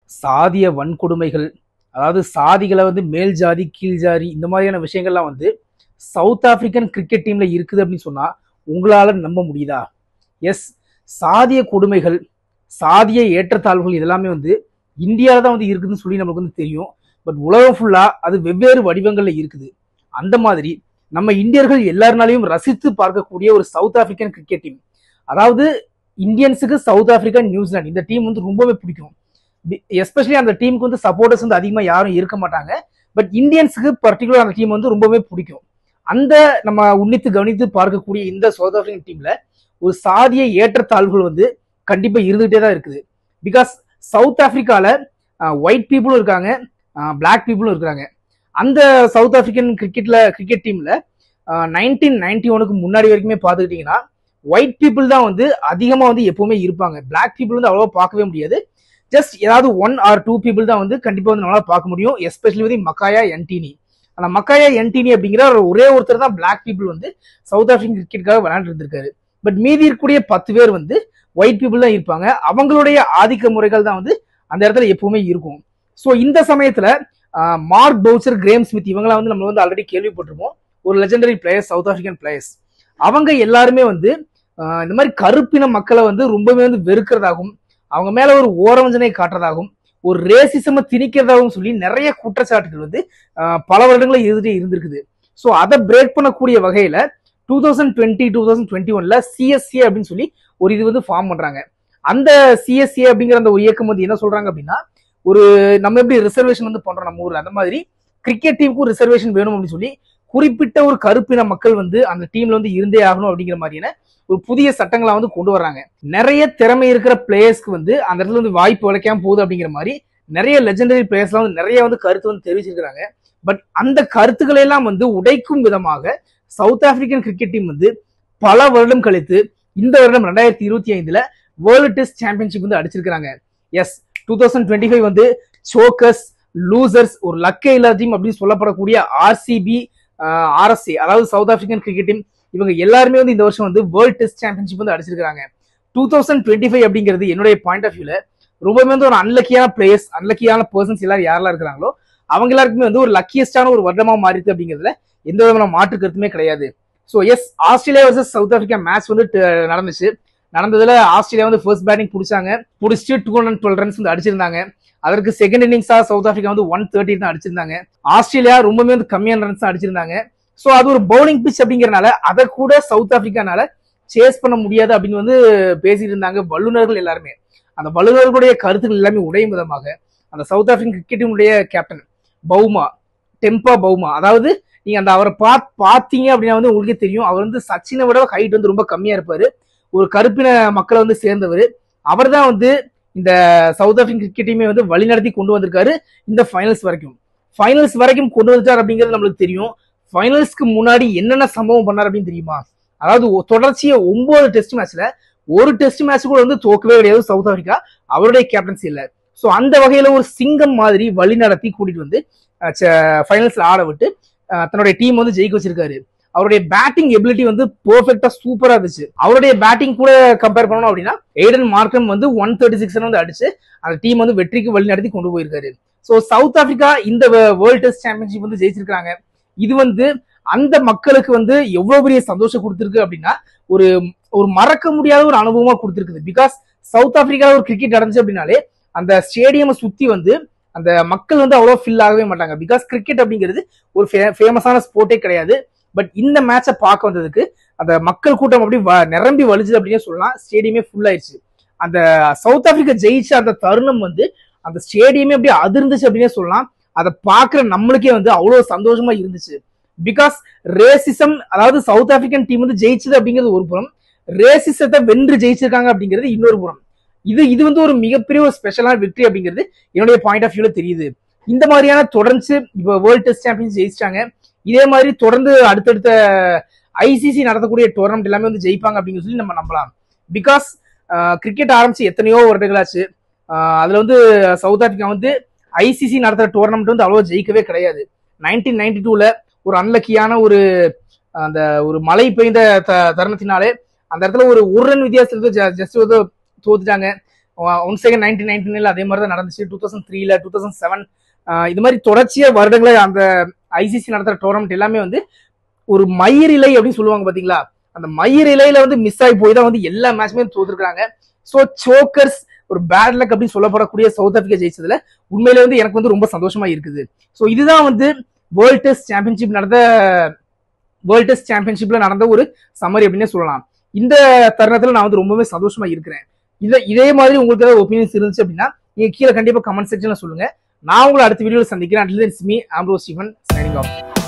சாதிய வன்கொடுமைகள், அதாவது சாதிகளை வந்து மேல் ஜாதி கீழ் ஜாதி இந்த மாதிரியான விஷயங்கள்லாம் வந்து சவுத் ஆப்பிரிக்கன் கிரிக்கெட் டீம்ல இருக்குது அப்படின்னு சொன்னா உங்களால நம்ப முடியுதா? எஸ், சாதிய கொடுமைகள், சாதிய ஏற்றத்தாழ்வுகள் இதெல்லாமே வந்து இந்தியாவில தான் வந்து இருக்குதுன்னு சொல்லி நமக்கு வந்து தெரியும். பட் உலகம் ஃபுல்லா அது வெவ்வேறு வடிவங்கள்ல இருக்குது. அந்த மாதிரி நம்ம இந்தியர்கள் எல்லாருனாலையும் ரசித்து பார்க்கக்கூடிய ஒரு சவுத் ஆப்பிரிக்கன் கிரிக்கெட் டீம், அதாவது இந்தியன்ஸுக்கு சவுத் ஆப்பிரிக்கா நியூசிலாந்து இந்த டீம் வந்து ரொம்பவே பிடிக்கும். எஸ்பெஷலி அந்த டீமுக்கு வந்து சப்போர்ட்டர்ஸ் வந்து அதிகமா யாரும் இருக்க மாட்டாங்க. பட் இந்தியன்ஸுக்கு பர்டிகுலர் அந்த டீம் வந்து ரொம்பவே பிடிக்கும். அந்த நம்ம உன்னித்து கவனித்து பார்க்கக்கூடிய இந்த சவுத் ஆப்பிரிக்கன் டீம்ல ஒரு சாதிய ஏற்றத்தாழ்வுகள் வந்து கண்டிப்பா இருந்துகிட்டே தான் இருக்குது. பிகாஸ் சவுத் ஆப்பிரிக்கால ஒயிட் பீப்புளும் இருக்காங்க, பிளாக் பீப்புளும் இருக்காங்க. அந்த சவுத் ஆப்பிரிக்கன் கிரிக்கெட் டீம்ல 1991க்கு முன்னாடி வரைக்குமே பார்த்துக்கிட்டீங்கன்னா ஒயிட் பீப்புள் தான் வந்து அதிகமா வந்து எப்பவுமே இருப்பாங்க. பிளாக் பீப்புள் வந்து அவ்வளவா பார்க்கவே முடியாது. ஜஸ்ட் ஏதாவது 1 or 2 பீப்புள் தான் வந்து கண்டிப்பா வந்து நம்மளால பார்க்க முடியும். எஸ்பெஷலி வந்து மக்காயா என்டினி. ஆனா மக்காயா என்டினி அப்படிங்கிற ஒரே ஒருத்தர் தான் பிளாக் பீப்புள் வந்து சவுத் ஆப்பிரிக்கன் கிரிக்கெட்டுக்காக விளையாண்டு இருந்திருக்காரு. பட் மீதி இருக்கக்கூடிய 10 பேர் வந்து ஒயிட் பீப்புள் தான் இருப்பாங்க. அவங்களுடைய ஆதிக்க முறைகள் தான் வந்து அந்த இடத்துல எப்பவுமே இருக்கும். ஸோ இந்த சமயத்துல மார்க் பவுச்சர், கிரேம் ஸ்மித் இவங்களாம் வந்து நம்ம வந்து ஆல்ரெடி கேள்விப்பட்டிருப்போம். ஒரு legendary players, south African players. அவங்க எல்லாருமே வந்து இந்த மாதிரி கருப்பின மக்களை வந்து ரொம்பவே வந்து வெறுக்கிறதாகவும், அவங்க மேல ஒரு ஓரவஞ்சனை காட்டுறதாகவும், ஒரு ரேசிசம திணிக்கிறதாகவும் சொல்லி நிறைய குற்றச்சாட்டுகள் வந்து பல வருடங்களும் இருந்திருக்குது. ஸோ அதை பிரேக் பண்ணக்கூடிய வகையில 2020-2021ல சிஎஸ்ஏ அப்படின்னு சொல்லி ஒரு இது வந்து ஃபார்ம் பண்றாங்க. அந்த சிஎஸ்ஏ அப்படிங்கிற அந்த இயக்கம் வந்து என்ன சொல்றாங்க அப்படின்னா, ஒரு நம்ம எப்படி ரிசர்வேஷன் வந்து பண்றோம் நம்ம ஊர்ல, அந்த மாதிரி கிரிக்கெட் டீமுக்கும் ரிசர்வேஷன் வேணும் அப்படின்னு சொல்லி குறிப்பிட்ட ஒரு கருப்பின மக்கள் வந்து அந்த டீம்ல வந்து இருந்தே ஆகணும் அப்படிங்கிற மாதிரியான ஒரு புதிய சட்டங்களை வந்து கொண்டு வர்றாங்க. நிறைய திறமை இருக்கிற பிளேயர்ஸ்க்கு வந்து அந்த இடத்துல வந்து வாய்ப்பு கிடைக்காம போகுது அப்படிங்கிற மாதிரி நிறைய லெஜெண்டரி பிளேயர்ஸ்லாம் வந்து நிறைய வந்து கருத்து வந்து தெரிவிச்சிருக்காங்க. பட் அந்த கருத்துக்களை எல்லாம் வந்து உடைக்கும் விதமாக சவுத் ஆப்பிரிக்கன் கிரிக்கெட் டீம் வந்து பல வருடம் கழித்து இந்த வருடம் 2025ல வேர்ல்டு டெஸ்ட் சாம்பியன்ஷிப் வந்து அடிச்சிருக்காங்க. எஸ், 2025 வந்து சோக்கர்ஸ், லூசர்ஸ், ஒரு லக்கே இல்லாத டீம் அப்படின்னு சொல்லப்படக்கூடிய ஆர்சிபி, ஆர்எஸ்ஏ, அதாவது சவுத் ஆப்பிரிக்கன் கிரிக்கெட் டீம், இவங்க எல்லாருமே வந்து இந்த வருஷம் வந்து வேர்ல்டு டெஸ்ட் சாம்பியன்ஷிப் வந்து அடிச்சிருக்காங்க. 2025 அப்படிங்கிறது என்னுடைய பாயிண்ட் ஆஃப் வியூல ரொம்பவே வந்து ஒரு அன்லக்கியான பிளேயர்ஸ், அன்லக்கியான பர்சன்ஸ் எல்லாரும் யாரெல்லாம் இருக்கிறாங்களோ அவங்க எல்லாருக்குமே வந்து ஒரு லக்கியஸ்டான ஒரு வருடமா மாறிது அப்படிங்கிறதுல எந்த விதமான மாற்று கருத்துமே கிடையாது. So yes, Australia versus South Africa match வந்து நடந்துச்சு. நடந்ததுல ஆஸ்திரேலியா வந்து ஃபர்ஸ்ட் பேட்டிங் பிடிச்சிட்டு 212 ரன்ஸ் வந்து அடிச்சிருந்தாங்க. அதற்கு செகண்ட் இன்னிங்ஸா சவுத் ஆப்பிரிக்கா வந்து 130 தான் அடிச்சிருந்தாங்க. ஆஸ்திரேலியா ரொம்பவே வந்து கம்மியான ரன்ஸ் தான் அடிச்சிருந்தாங்க. ஸோ அது ஒரு பவுலிங் பிச் அப்படிங்கறனால அதை கூட சவுத் ஆப்பிரிக்கானால சேஸ் பண்ண முடியாது அப்படின்னு வந்து பேசிட்டு இருந்தாங்க வல்லுநர்கள் எல்லாருமே. அந்த வல்லுநர்களுடைய கருத்துக்கள் எல்லாமே உடையும் விதமாக அந்த சவுத் ஆப்பிரிக்கன் கிரிக்கெட்டினுடைய கேப்டன் பவுமா, டெம்பா பவுமா, அதாவது நீங்க அந்த அவரை பாத்தீங்க அப்படின்னா வந்து உங்களுக்கே தெரியும், அவர் வந்து சச்சினை விட ஹைட் வந்து ரொம்ப கம்மியா இருப்பாரு. ஒரு கருப்பின மக்களை வந்து சேர்ந்தவர். அவர் தான் வந்து இந்த சவுத் ஆப்பிரிக்கன் கிரிக்கெட் டீமை வந்து வழிநடத்தி கொண்டு வந்திருக்காரு இந்த ஃபைனல்ஸ் வரைக்கும் கொண்டு வந்துட்டார் அப்படிங்கிறது நம்மளுக்கு தெரியும். ஃபைனல்ஸ்க்கு முன்னாடி என்னென்ன சம்பவம் பண்ணார் அப்படின்னு தெரியுமா? அதாவது தொடர்ச்சியா 9 டெஸ்ட் மேட்ச்ல ஒரு டெஸ்ட் மேட்ச் கூட வந்து தோக்கவே கிடையாது சவுத் ஆப்பிரிக்கா, அவருடைய கேப்டன்சி இல்ல. ஸோ அந்த வகையில ஒரு சிங்கம் மாதிரி வழி நடத்தி கூட்டிட்டு வந்து ஃபைனல்ஸ்ல ஆட விட்டு தன்னுடைய டீம் வந்து ஜெயிக்க வச்சிருக்காரு. அவருடைய பேட்டிங் எபிலிட்டி வந்து பெர்ஃபெக்ட்டா சூப்பரா இருந்துச்சு. அவருடைய பேட்டிங் கூட கம்பேர் பண்ணணும் அப்படின்னா எய்டன் மார்க்கம் வந்து 136 வந்து அடிச்சு அந்த டீம் வந்து வெற்றிக்கு வழி நடத்தி கொண்டு போயிருக்காரு. ஸோ சவுத் ஆப்பிரிக்கா இந்த வேர்ல்டு டெஸ்ட் சாம்பியன்ஷிப் வந்து ஜெயிச்சிருக்காங்க. இது வந்து அந்த மக்களுக்கு வந்து எவ்வளவு பெரிய சந்தோஷம் கொடுத்திருக்கு அப்படின்னா ஒரு ஒரு மறக்க முடியாத ஒரு அனுபவமா கொடுத்திருக்குது. பிகாஸ் சவுத் ஆப்பிரிக்கால ஒரு கிரிக்கெட் நடந்துச்சு அப்படின்னாலே அந்த ஸ்டேடியம் சுத்தி வந்து அந்த மக்கள் வந்து அவ்வளவு ஃபில் ஆகவே மாட்டாங்க. பிகாஸ் கிரிக்கெட் அப்படிங்கிறது ஒரு ஃபேமஸான ஸ்போர்ட்டே கிடையாது. பட் இந்த மேட்சை பார்க்க வந்ததுக்கு அந்த மக்கள் கூட்டம் அப்படி நிரம்பி வலிச்சுது அப்படின்னு சொல்லலாம். ஸ்டேடியமே ஃபுல் ஆயிடுச்சு. அந்த சவுத் ஆப்பிரிக்கா ஜெயிச்ச அந்த தருணம் வந்து அந்த ஸ்டேடியமே அப்படியே அதிர்ந்துச்சு அப்படின்னே சொல்லலாம். அதை பார்க்குற நம்மளுக்கே வந்து அவ்வளவு சந்தோஷமா இருந்துச்சு. பிகாஸ் ரேசிசம், அதாவது சவுத் ஆப்பிரிக்கன் டீம் வந்து ஜெயிச்சது அப்படிங்கிறது ஒரு புறம், ரேசிசத்தை வென்று ஜெயிச்சிருக்காங்க அப்படிங்கிறது இன்னொரு புறம். இது வந்து ஒரு மிகப்பெரிய ஒரு ஸ்பெஷலான வெற்றி அப்படிங்கிறது என்னுடைய பாயிண்ட் ஆஃப் வியூல தெரியுது. இந்த மாதிரியான தொடர்ந்து இப்போ வேர்ல்டு டெஸ்ட் சாம்பியன்ஸ் ஜெயிச்சிட்டாங்க. இதே மாதிரி தொடர்ந்து அடுத்தடுத்த ஐசிசி நடத்தக்கூடிய டோர்னமெண்ட் எல்லாமே வந்து ஜெயிப்பாங்க அப்படின்னு சொல்லி நம்ம நம்பலாம். பிகாஸ் கிரிக்கெட் ஆரம்பிச்சு எத்தனையோ வருடங்களாச்சு. அதுல வந்து சவுத் ஆப்பிரிக்கா வந்து ஐசிசி நடத்துற டோர்னமெண்ட் வந்து அவ்வளவு ஜெயிக்கவே கிடையாது. 1992ல ஒரு அன்லக்கியான ஒரு அந்த ஒரு மழை பெய்த தருணத்தினாலே அந்த இடத்துல ஒரு ரன் வித்தியாசத்துக்கு ஜஸ்ட் வந்து தோத்துட்டாங்க. ஒன் செகண்ட் 1999 அதே மாதிரி தான் நடந்துச்சு. 2003ல 2007 இது மாதிரி தொடர்ச்சியா வருடங்கள அந்த ஐசிசி நடத்துற டோர்னமெண்ட் எல்லாமே வந்து ஒரு மயிரிலை அப்படின்னு சொல்லுவாங்க பாத்தீங்களா, அந்த மயிரிலையில வந்து மிஸ் ஆகி போய் தான் வந்து எல்லா மேட்சுமே தோத்துருக்காங்க. ஸோ சோக்கர்ஸ் ஒரு பேட் லக் அப்படின்னு சொல்லப்படக்கூடிய சவுத் ஆப்பிரிக்கா ஜெயிச்சதுல உண்மையிலே வந்து எனக்கு வந்து ரொம்ப சந்தோஷமா இருக்குது. ஸோ இதுதான் வந்து வேர்ல்ட் டெஸ்ட் சாம்பியன்ஷிப்ல நடந்த ஒரு சம்மரி அப்படின்னே சொல்லலாம். இந்த தருணத்துல நான் வந்து ரொம்பவே சந்தோஷமா இருக்கிறேன். இதே மாதிரி உங்களுக்கு ஏதாவது ஒப்பீனியன்ஸ் இருந்துச்சு அப்படின்னா நீங்க கீழே கண்டிப்பா கமெண்ட் செக்ஷன்ல சொல்லுங்க. நான் உங்களை அடுத்த வீடியோல சந்திக்கிறேன். Until then, it's me, Ambrose Stephen, signing off.